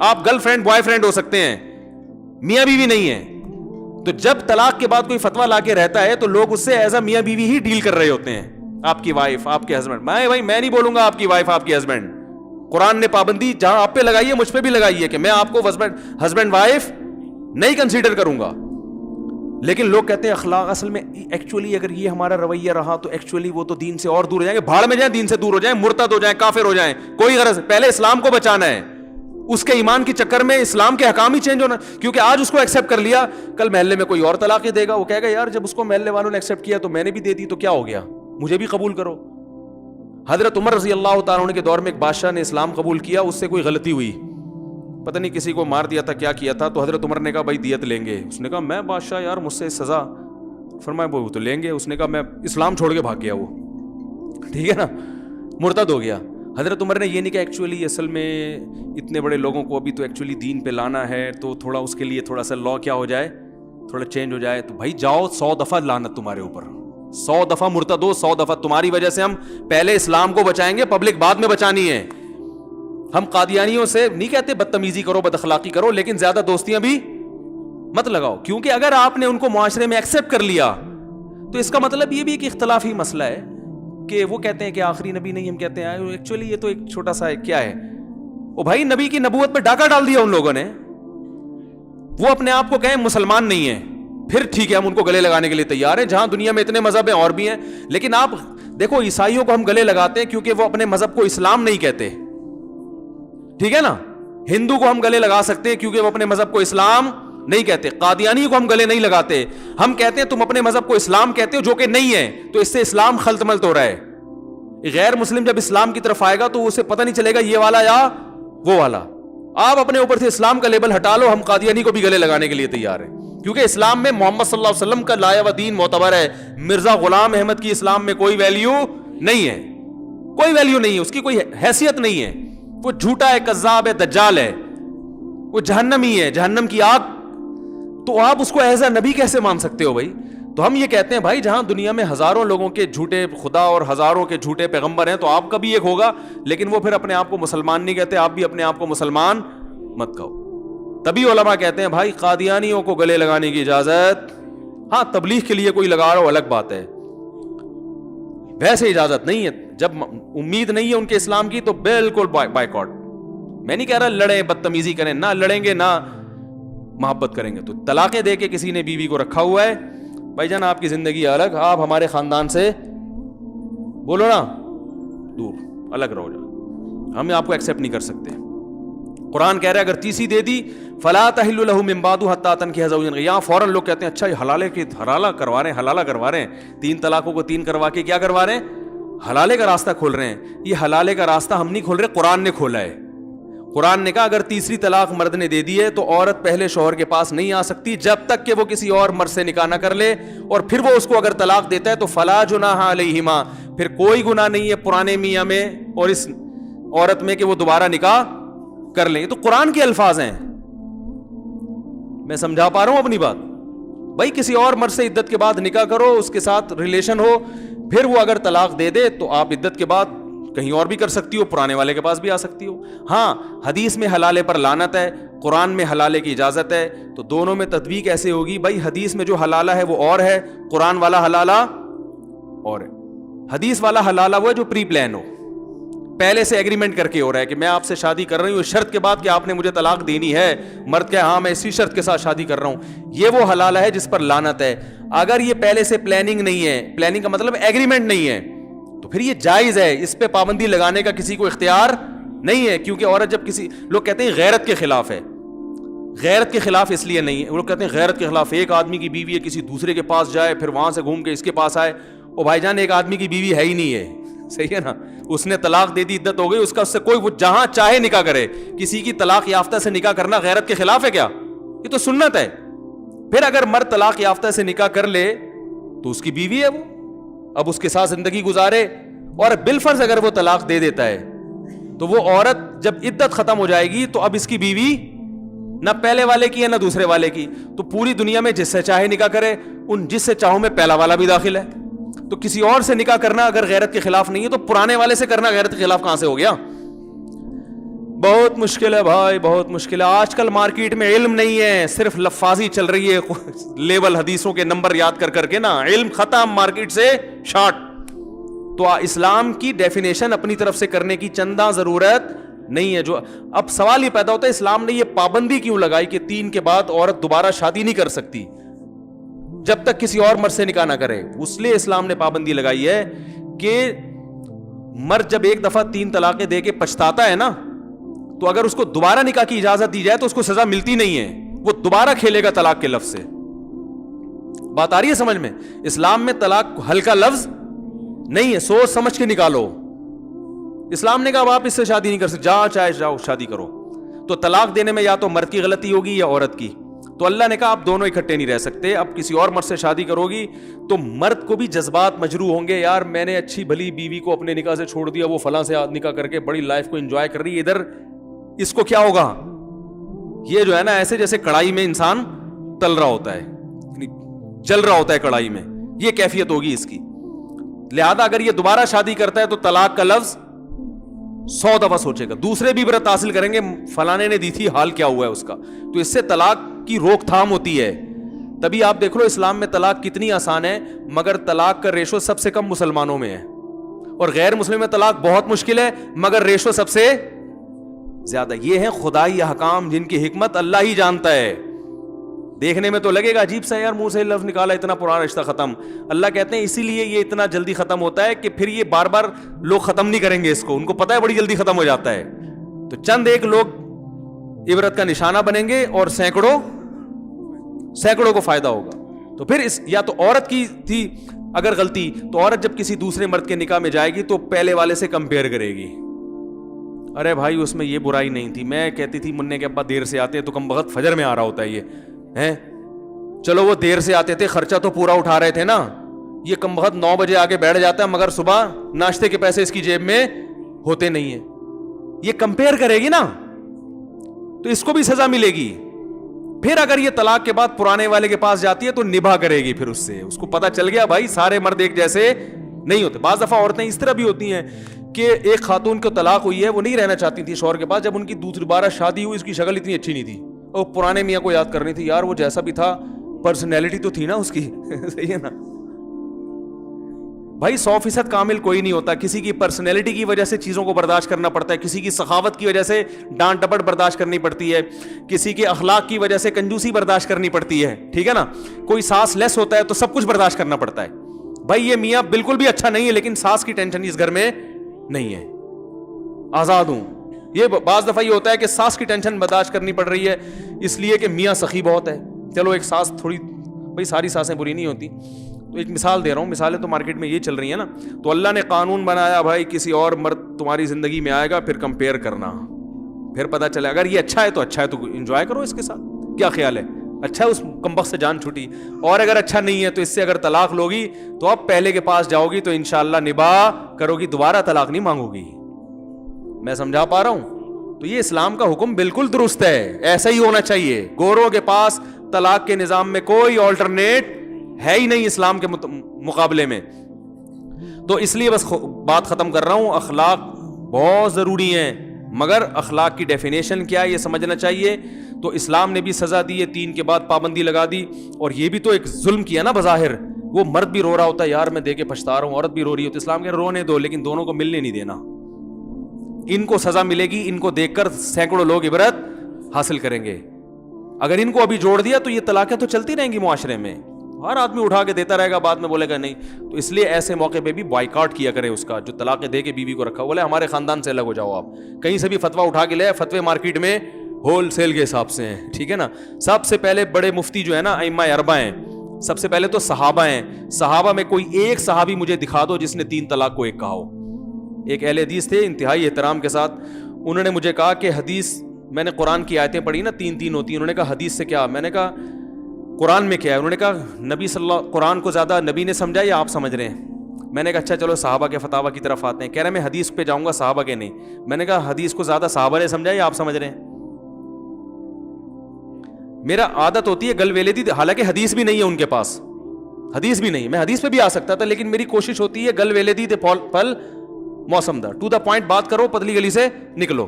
آپ girl friend boy friend ہو سکتے ہیں, میاں بیوی نہیں ہے. تو جب طلاق کے بعد کوئی فتویٰ لا کے رہتا ہے تو لوگ اس سے ایز اے میاں بیوی ہی ڈیل کر رہے ہوتے ہیں. آپ کی وائف, آپ کے ہسبینڈ, بھائی میں نہیں بولوں گا آپ کی وائف, آپ کے ہسبینڈ. قرآن نے پابندی جہاں آپ پہ لگائی ہے مجھ پہ بھی لگائی ہے کہ میں آپ کو ہسبینڈ وائف نہیں کنسیڈر کروں گا. لیکن لوگ کہتے ہیں اخلاق, اصل میں ایکچولی اگر یہ ہمارا رویہ رہا تو ایکچولی وہ تو دین سے اور دور ہو جائیں گے, بھاڑ میں جائیں, دین سے دور ہو جائیں, مرتد ہو جائیں, کافر ہو جائیں, کوئی غرض. پہلے اسلام کو بچانا ہے, اس کے ایمان کے چکر میں اسلام کے احکام ہی چینج ہونا, کیونکہ آج اس کو ایکسیپٹ کر لیا, کل محلے میں کوئی اور طلاقیں دے گا, وہ کہے گا یار جب اس کو محلے والوں نے ایکسیپٹ کیا تو میں نے بھی دے دی, تو کیا ہو گیا, مجھے بھی قبول کرو. حضرت عمر رضی اللہ تعالیٰ عنہ کے دور میں ایک بادشاہ نے اسلام قبول کیا, اس سے کوئی غلطی ہوئی, پتہ نہیں کسی کو مار دیا تھا, کیا کیا تھا, تو حضرت عمر نے کہا بھائی دیت لیں گے. اس نے کہا میں بادشاہ, یار مجھ سے سزا. فرمایا وہ تو لیں گے. اس نے کہا میں اسلام چھوڑ کے بھاگ گیا, وہ ٹھیک ہے نا, مرتد ہو گیا. حضرت عمر نے یہ نہیں کہا ایکچولی اصل میں اتنے بڑے لوگوں کو ابھی تو ایکچولی دین پہ لانا ہے, تو تھوڑا اس کے لیے تھوڑا سا لا کیا ہو جائے, تھوڑا چینج ہو جائے. تو بھائی جاؤ 100 دفعہ لعنت تمہارے اوپر, 100 دفعہ مرتد ہو, 100 دفعہ. تمہاری وجہ سے ہم پہلے اسلام کو بچائیں گے, پبلک بعد میں بچانی ہے. ہم قادیانیوں سے نہیں کہتے بدتمیزی کرو, بد اخلاقی کرو, لیکن زیادہ دوستیاں بھی مت لگاؤ, کیونکہ اگر آپ نے ان کو معاشرے میں ایکسیپٹ کر لیا تو اس کا مطلب یہ بھی ایک اختلافی مسئلہ ہے کہ وہ کہتے ہیں کہ آخری نبی نہیں, ہم کہتے ہیں ایکچولی یہ تو ایک چھوٹا سا کیا ہے. او بھائی نبی کی نبوت پہ ڈاکہ ڈال دیا ان لوگوں نے. وہ اپنے آپ کو کہیں مسلمان نہیں ہیں, پھر ٹھیک ہے ہم ان کو گلے لگانے کے لیے تیار ہیں, جہاں دنیا میں اتنے مذہب ہیں اور بھی ہیں. لیکن آپ دیکھو عیسائیوں کو ہم گلے لگاتے ہیں کیونکہ وہ اپنے مذہب کو اسلام نہیں کہتے, ٹھیک ہے نا. ہندو کو ہم گلے لگا سکتے ہیں کیونکہ وہ اپنے مذہب کو اسلام نہیں کہتے. قادیانی کو ہم گلے نہیں لگاتے, ہم کہتے ہیں تم اپنے مذہب کو اسلام کہتے ہو جو کہ نہیں ہے, تو اس سے اسلام خلط ملط ہو رہا ہے. غیر مسلم جب اسلام کی طرف آئے گا تو اسے پتہ نہیں چلے گا یہ والا یا وہ والا. آپ اپنے اوپر سے اسلام کا لیبل ہٹا لو, ہم قادیانی کو بھی گلے لگانے کے لیے تیار ہیں, کیونکہ اسلام میں محمد صلی اللہ علیہ وسلم کا لایا و دین معتبر ہے. مرزا غلام احمد کی اسلام میں کوئی ویلیو نہیں ہے, کوئی ویلیو نہیں ہے, اس کی کوئی حیثیت نہیں ہے. وہ جھوٹا ہے, کذاب ہے, دجال ہے, وہ جہنمی ہے, جہنم کی آگ. تو آپ اس کو ایز اے نبی کیسے مان سکتے ہو بھائی؟ تو ہم یہ کہتے ہیں بھائی جہاں دنیا میں ہزاروں لوگوں کے جھوٹے خدا اور ہزاروں کے جھوٹے پیغمبر ہیں تو آپ کا بھی ایک ہوگا, لیکن وہ پھر اپنے آپ کو مسلمان نہیں کہتے, آپ بھی اپنے آپ کو مسلمان مت کہو. تبھی علماء کہتے ہیں بھائی قادیانیوں کو گلے لگانے کی اجازت, ہاں تبلیغ کے لیے کوئی لگا رہا ہو الگ بات ہے, ویسے اجازت نہیں ہے. جب امید نہیں ہے ان کے اسلام کی تو بالکل بائیکاٹ. میں نہیں کہہ رہا لڑیں, بدتمیزی کریں, نہ لڑیں گے نہ محبت کریں گے. تو طلاقیں دے کے کسی نے بیوی کو رکھا ہوا ہے, بھائی جان آپ کی زندگی الگ, آپ ہمارے خاندان سے بولو نا دور, الگ رہو جا, ہم آپ کو ایکسیپٹ نہیں کر سکتے. قرآن کہہ رہا ہے اگر تیسری دے دی فلا تحل له من بعد حتى تنكح زوجا غيره. یہاں فوراً لوگ کہتے ہیں اچھا یہ حلالہ کروا رہے ہیں, 3 طلاقوں کو 3 کروا کے کیا کروا رہے ہیں, حلالے کا راستہ کھول رہے ہیں. یہ حلالے کا راستہ ہم نہیں کھول رہے, قرآن نے کھولا ہے. قرآن نے کہا اگر تیسری طلاق مرد نے دے دی ہے تو عورت پہلے شوہر کے پاس نہیں آ سکتی جب تک کہ وہ کسی اور مرد سے نکاح نہ کر لے, اور پھر وہ اس کو اگر طلاق دیتا ہے تو فلا جناح علیہما, پھر کوئی گناہ نہیں ہے پرانے میاں میں اور اس عورت میں کہ وہ دوبارہ نکاح کر لیں. تو قرآن کے الفاظ ہیں, میں سمجھا پا رہا ہوں اپنی بات. بھائی کسی اور مرد سے عدت کے بعد نکاح کرو, اس کے ساتھ ریلیشن ہو, پھر وہ اگر طلاق دے دے تو آپ عدت کے بعد کہیں اور بھی کر سکتی ہو, پرانے والے کے پاس بھی آ سکتی ہو. ہاں حدیث میں حلالے پر لعنت ہے, قرآن میں حلالے کی اجازت ہے, تو دونوں میں تطبیق ایسے ہوگی بھائی حدیث میں جو حلالہ ہے وہ اور ہے, قرآن والا حلالہ اور ہے. حدیث والا حلالہ وہ ہے جو پری پلان ہو, پہلے سے ایگریمنٹ کر کے ہو رہا ہے کہ میں آپ سے شادی کر رہی ہوں شرط کے بعد کہ آپ نے مجھے طلاق دینی ہے, مرد کہ ہاں میں اسی شرط کے ساتھ شادی کر رہا ہوں, یہ وہ حلالہ ہے جس پر لعنت ہے. اگر یہ پہلے سے پلاننگ نہیں ہے, پلاننگ کا مطلب ایگریمنٹ نہیں ہے, تو پھر یہ جائز ہے, اس پہ پابندی لگانے کا کسی کو اختیار نہیں ہے. کیونکہ عورت جب کسی, لوگ کہتے ہیں غیرت کے خلاف ہے, غیرت کے خلاف اس لیے نہیں ہے, وہ لوگ کہتے ہیں غیرت کے خلاف ایک آدمی کی بیوی ہے کسی دوسرے کے پاس جائے پھر وہاں سے گھوم کے اس کے پاس آئے. او بھائی جان ایک آدمی کی بیوی ہے ہی نہیں ہے, صحیح ہے نا, اس نے طلاق دے دی, عدت ہو گئی, اس کا اس سے کوئی, وہ جہاں چاہے نکاح کرے. کسی کی طلاق یافتہ سے نکاح کرنا غیرت کے خلاف ہے کیا؟ یہ تو سنت ہے. پھر اگر مرد طلاق یافتہ سے نکاح کر لے تو اس کی بیوی ہے وہ, اب اس کے ساتھ زندگی گزارے, اور بالفرض اگر وہ طلاق دے دیتا ہے تو وہ عورت جب عدت ختم ہو جائے گی تو اب اس کی بیوی نہ پہلے والے کی ہے نہ دوسرے والے کی, تو پوری دنیا میں جس سے چاہے نکاح کرے, ان جس سے چاہوں میں پہلا والا بھی داخل ہے. تو کسی اور سے نکاح کرنا اگر غیرت کے خلاف نہیں ہے تو پرانے والے سے کرنا غیرت کے خلاف کہاں سے ہو گیا؟ بہت مشکل ہے بھائی, بہت مشکل ہے. آج کل مارکیٹ میں علم نہیں ہے, صرف لفاظی چل رہی ہے, لیبل حدیثوں کے نمبر یاد کر کر کے نا, علم ختم, مارکیٹ سے شارٹ. تو اسلام کی ڈیفینیشن اپنی طرف سے کرنے کی چندہ ضرورت نہیں ہے. جو اب سوال یہ پیدا ہوتا ہے, اسلام نے یہ پابندی کیوں لگائی کہ 3 کے بعد عورت دوبارہ شادی نہیں کر سکتی جب تک کسی اور مرد سے نکاح نہ کرے؟ اس لیے اسلام نے پابندی لگائی ہے کہ مرد جب ایک دفعہ 3 طلاقیں دے کے پچھتاتا ہے نا, تو اگر اس کو دوبارہ نکاح کی اجازت دی جائے تو اس کو سزا ملتی نہیں ہے, وہ دوبارہ کھیلے گا طلاق کے لفظ سے. بات آ رہی ہے سمجھ میں؟ اسلام میں طلاق ہلکا لفظ نہیں ہے, سوچ سمجھ کے نکالو. اسلام نے کہا آپ اس سے شادی نہیں کر سکتے, جا چاہے جاؤ شادی کرو. تو طلاق دینے میں یا تو مرد کی غلطی ہوگی یا عورت کی. تو اللہ نے کہا آپ دونوں اکٹھے نہیں رہ سکتے. اب کسی اور مرد سے شادی کرو گی تو مرد کو بھی جذبات مجروح ہوں گے, یار میں نے اچھی بھلی بیوی کو اپنے نکاح سے چھوڑ دیا, وہ فلاں سے نکاح کر کے بڑی لائف کو انجوائے کر رہی ہے, ادھر اس کو کیا ہوگا؟ یہ جو ہے نا ایسے جیسے کڑھائی میں انسان تل رہا ہوتا ہے, جل رہا ہوتا ہے کڑھائی میں, یہ کیفیت ہوگی اس کی. لہذا اگر یہ دوبارہ شادی کرتا ہے تو طلاق کا لفظ 100 دفعہ سوچے گا. دوسرے بھی عبرت حاصل کریں گے, فلانے نے دی تھی, حال کیا ہوا ہے اس کا. تو اس سے طلاق کی روک تھام ہوتی ہے. تبھی آپ دیکھ لو اسلام میں طلاق کتنی آسان ہے, مگر طلاق کا ریشو سب سے کم مسلمانوں میں ہے, اور غیر مسلم میں طلاق بہت مشکل ہے مگر ریشو سب سے زیادہ. یہ ہیں خدائی احکام جن کی حکمت اللہ ہی جانتا ہے. دیکھنے میں تو لگے گا عجیب سا, یار منہ سے لفظ نکالا, اتنا پرانا رشتہ ختم. اللہ کہتے ہیں اسی لیے یہ اتنا جلدی ختم ہوتا ہے کہ پھر یہ بار بار لوگ ختم نہیں کریں گے اس کو, ان کو پتا ہے بڑی جلدی ختم ہو جاتا ہے. تو چند ایک لوگ عبرت کا نشانہ بنیں گے اور سینکڑوں کو فائدہ ہوگا. تو پھر یا تو عورت کی تھی اگر غلطی, تو عورت جب کسی دوسرے مرد کے نکاح میں جائے گی تو پہلے والے سے کمپیئر کرے گی, ارے بھائی اس میں یہ برائی نہیں تھی, میں کہتی تھی منع کے ابا دیر سے آتے ہیں تو کم بخت فجر میں آ رہا ہوتا ہے یہ ہیں, چلو وہ دیر سے آتے تھے, خرچہ تو پورا اٹھا رہے تھے نا, یہ کم بخت 9 بجے آگے بیٹھ جاتا ہے مگر صبح ناشتے کے پیسے اس کی جیب میں ہوتے نہیں ہیں. یہ کمپیئر کرے گی نا تو اس کو بھی سزا ملے گی. پھر اگر یہ طلاق کے بعد پرانے والے کے پاس جاتی ہے تو نبھا کرے گی, پھر اس کو پتا چل گیا بھائی سارے مرد ایک جیسے نہیں ہوتے. بعض دفعہ عورتیں اس طرح بھی ہوتی ہیں کہ ایک خاتون کو طلاق ہوئی ہے, وہ نہیں رہنا چاہتی تھی شوہر کے پاس, جب ان کی دوسری بارہ شادی ہوئی اس کی شکل اتنی اچھی نہیں تھی, اور پرانے میاں کو یاد کرنی تھی, یار وہ جیسا بھی تھا پرسنالٹی تو تھی نا اس کی. صحیح ہے نا بھائی, 100% کامل کوئی نہیں ہوتا. کسی کی پرسنالٹی کی وجہ سے چیزوں کو برداشت کرنا پڑتا ہے, کسی کی سخاوت کی وجہ سے ڈانٹ ڈپٹ برداشت کرنی پڑتی ہے, کسی کے اخلاق کی وجہ سے کنجوسی برداشت کرنی پڑتی ہے, ٹھیک ہے نا. کوئی ساس لیس ہوتا ہے تو سب کچھ برداشت کرنا پڑتا ہے. بھائی یہ میاں بالکل بھی اچھا نہیں ہے لیکن ساس کی ٹینشن اس گھر میں نہیں ہے, آزاد ہوں. یہ بعض دفعہ یہ ہوتا ہے کہ ساس کی ٹینشن برداشت کرنی پڑ رہی ہے اس لیے کہ میاں سخی بہت ہے. چلو ایک ساس تھوڑی, بھائی ساری ساسیں بری نہیں ہوتی, تو ایک مثال دے رہا ہوں, مثالیں تو مارکیٹ میں یہ چل رہی ہیں نا. تو اللہ نے قانون بنایا بھائی کسی اور مرد تمہاری زندگی میں آئے گا, پھر کمپیئر کرنا, پھر پتہ چلے اگر یہ اچھا ہے تو اچھا ہے تو انجوائے کرو اس کے ساتھ, کیا خیال ہے؟ اچھا ہے اس کمبخت سے جان چھوٹی, اور اگر اچھا نہیں ہے تو اس سے اگر طلاق لوگی تو اب پہلے کے پاس جاؤ گی تو انشاءاللہ نباہ کرو گی, دوبارہ طلاق نہیں مانگو گی. میں سمجھا پا رہا ہوں؟ تو یہ اسلام کا حکم بالکل درست ہے, ایسا ہی ہونا چاہیے. گوروں کے پاس طلاق کے نظام میں کوئی آلٹرنیٹ ہے ہی نہیں اسلام کے مقابلے میں. تو اس لیے بس بات ختم کر رہا ہوں, اخلاق بہت ضروری ہیں, مگر اخلاق کی ڈیفینیشن کیا ہے یہ سمجھنا چاہیے. تو اسلام نے بھی سزا دی ہے, 3 کے بعد پابندی لگا دی, اور یہ بھی تو ایک ظلم کیا نا بظاہر. وہ مرد بھی رو رہا ہوتا ہے, یار میں دے کے پچھتا رہا ہوں, عورت بھی رو رہی ہوتی ہے. اسلام کہ رونے دو لیکن دونوں کو ملنے نہیں دینا, ان کو سزا ملے گی, ان کو دیکھ کر سینکڑوں لوگ عبرت حاصل کریں گے. اگر ان کو ابھی جوڑ دیا تو یہ طلاقیں تو چلتی رہیں گی معاشرے میں, ہر آدمی اٹھا کے دیتا رہے گا, بعد میں بولے گا نہیں. تو اس لیے ایسے موقع پہ بھی بائیکاٹ کیا کریں اس کا, جو طلاقیں دے کے بیوی کو رکھا, بولے ہمارے خاندان سے الگ ہو جاؤ. آپ کہیں سے بھی فتویٰ اٹھا کے لے, فتوے مارکیٹ میں ہول سیل کے حساب سے ہیں, ٹھیک ہے نا. سب سے پہلے بڑے مفتی جو ہے نا ائمہ اربعہ ہیں, سب سے پہلے تو صحابہ ہیں. صحابہ میں کوئی ایک صحابی مجھے دکھا دو جس نے 3 طلاق کو ایک کہا ہو. ایک اہل حدیث تھے انتہائی احترام کے ساتھ, انہوں نے مجھے کہا کہ حدیث, میں نے قرآن کی آیتیں پڑھی نا 3 ہوتی ہیں, انہوں نے کہا حدیث سے کیا؟ میں نے کہا قرآن میں کیا ہے؟ انہوں نے کہا نبی صلی اللہ, قرآن کو زیادہ نبی نے سمجھا یا آپ سمجھ رہے ہیں؟ میں نے کہا اچھا چلو صحابہ کے فتاویٰ کی طرف آتے ہیں. کہہ رہے میں حدیث پہ جاؤں گا, صحابہ کے نہیں. میں نے کہا حدیث کو زیادہ صحابہ نے سمجھا یا آپ سمجھ رہے ہیں؟ میرا عادت ہوتی ہے گل ویلے دی, حالانکہ حدیث بھی نہیں ہے ان کے پاس, حدیث بھی نہیں, میں حدیث پہ بھی آ سکتا تھا, لیکن میری کوشش ہوتی ہے گل ویلے دی پھل موسم دا, ٹو دا پوائنٹ بات کرو, پتلی گلی سے نکلو.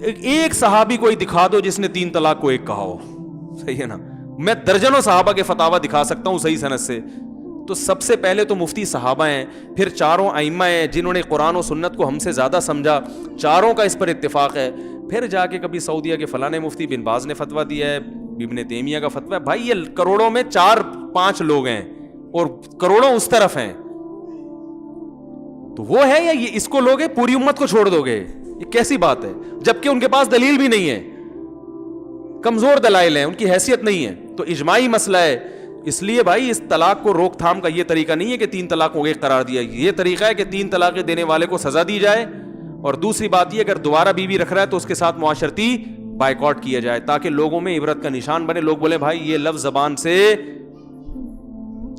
ایک صحابی کوئی دکھا دو جس نے 3 طلاق کو ایک کہا ہو, صحیح ہے نا. میں درجنوں صحابہ کے فتاوا دکھا سکتا ہوں صحیح سند سے. تو سب سے پہلے تو مفتی صحابہ ہیں, پھر چاروں ائمہ ہیں جنہوں نے قرآن و سنت کو ہم سے زیادہ سمجھا, چاروں کا اس پر اتفاق ہے. پھر جا کے کبھی سعودیہ کے فلاں مفتی بن باز نے فتویٰ دیا ہے, ابن تیمیہ کا فتویٰ ہے. بھائی یہ کروڑوں میں 4-5 لوگ ہیں اور کروڑوں اس طرف ہیں, تو وہ ہے یا یہ اس کو لوگے پوری امت کو چھوڑ دو گے؟ یہ کیسی بات ہے, جبکہ ان کے پاس دلیل بھی نہیں ہے, کمزور دلائل ہیں, ان کی حیثیت نہیں ہے. تو اجماعی مسئلہ ہے. اس لیے بھائی اس طلاق کو روک تھام کا یہ طریقہ نہیں ہے کہ 3 طلاقوں کو ایک قرار دیا, یہ طریقہ ہے کہ 3 طلاقیں دینے والے کو سزا دی جائے, اور دوسری بات یہ اگر دوبارہ بیوی رکھ رہا ہے تو اس کے ساتھ معاشرتی بائیکاٹ کیا جائے, تاکہ لوگوں میں عبرت کا نشان بنے. لوگ بولے بھائی یہ لفظ زبان سے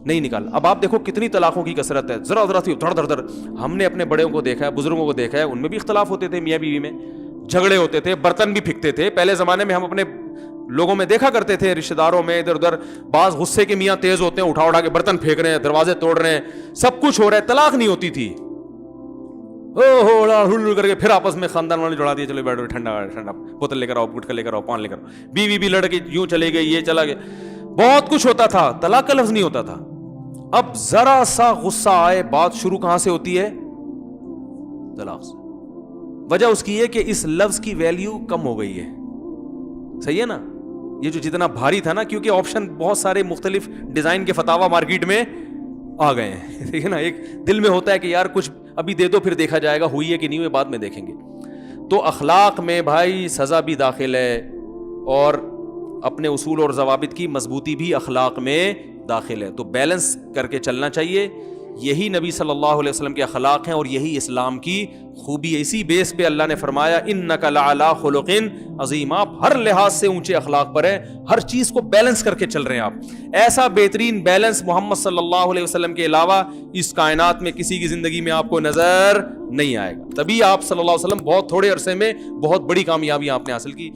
نہیں نکال. اب آپ دیکھو کتنی طلاقوں کی کثرت ہے, ذرا ذرا سی دھڑ دھڑ دھڑ. ہم نے اپنے بڑوں کو دیکھا ہے, بزرگوں کو دیکھا ہے, ان میں بھی اختلاف ہوتے تھے, میاں بیوی میں جھگڑے ہوتے تھے, برتن بھی پھینکتے تھے. پہلے زمانے میں ہم اپنے لوگوں میں دیکھا کرتے تھے, رشتہ داروں میں ادھر ادھر, بعض غصے کے میاں تیز ہوتے ہیں, اٹھا کے برتن پھینک رہے ہیں, دروازے توڑ رہے ہیں, سب کچھ ہو رہا ہے, طلاق نہیں ہوتی تھی. کر کے پھر آپس میں خاندان والے جڑا دیے, چلو بیٹھو ٹھنڈا ٹھنڈا بوتل لے کر آؤ, گٹکا لے کر آؤ, پان لے کر آؤ. بیوی بھی لڑ کے یوں چلے گئی, یہ چلا گیا, بہت کچھ ہوتا تھا, طلاق کا لفظ نہیں ہوتا تھا. اب ذرا سا غصہ آئے, بات شروع کہاں سے ہوتی ہے؟ طلاق سے. وجہ اس کی ہے کہ اس لفظ کی ویلیو کم ہو گئی ہے, صحیح ہے نا. یہ جو جتنا بھاری تھا نا, کیونکہ آپشن بہت سارے مختلف ڈیزائن کے فتاوا مارکیٹ میں آ گئے ہیں, ٹھیک ہے نا. ایک دل میں ہوتا ہے کہ یار کچھ ابھی دے دو, پھر دیکھا جائے گا ہوئی ہے کہ نہیں ہوئی, بعد میں دیکھیں گے. تو اخلاق میں بھائی سزا بھی داخل ہے, اور اپنے اصول اور ضوابط کی مضبوطی بھی اخلاق میں داخل ہے. تو بیلنس کر کے چلنا چاہیے. یہی نبی صلی اللہ علیہ وسلم کے اخلاق ہیں, اور یہی اسلام کی خوبی ہے. اسی بیس پہ اللہ نے فرمایا انک لعلی خلق عظیم, آپ ہر لحاظ سے اونچے اخلاق پر ہیں, ہر چیز کو بیلنس کر کے چل رہے ہیں آپ. ایسا بہترین بیلنس محمد صلی اللہ علیہ وسلم کے علاوہ اس کائنات میں کسی کی زندگی میں آپ کو نظر نہیں آئے گا. تبھی آپ صلی اللہ علیہ وسلم بہت تھوڑے عرصے میں بہت بڑی کامیابی آپ نے حاصل کی.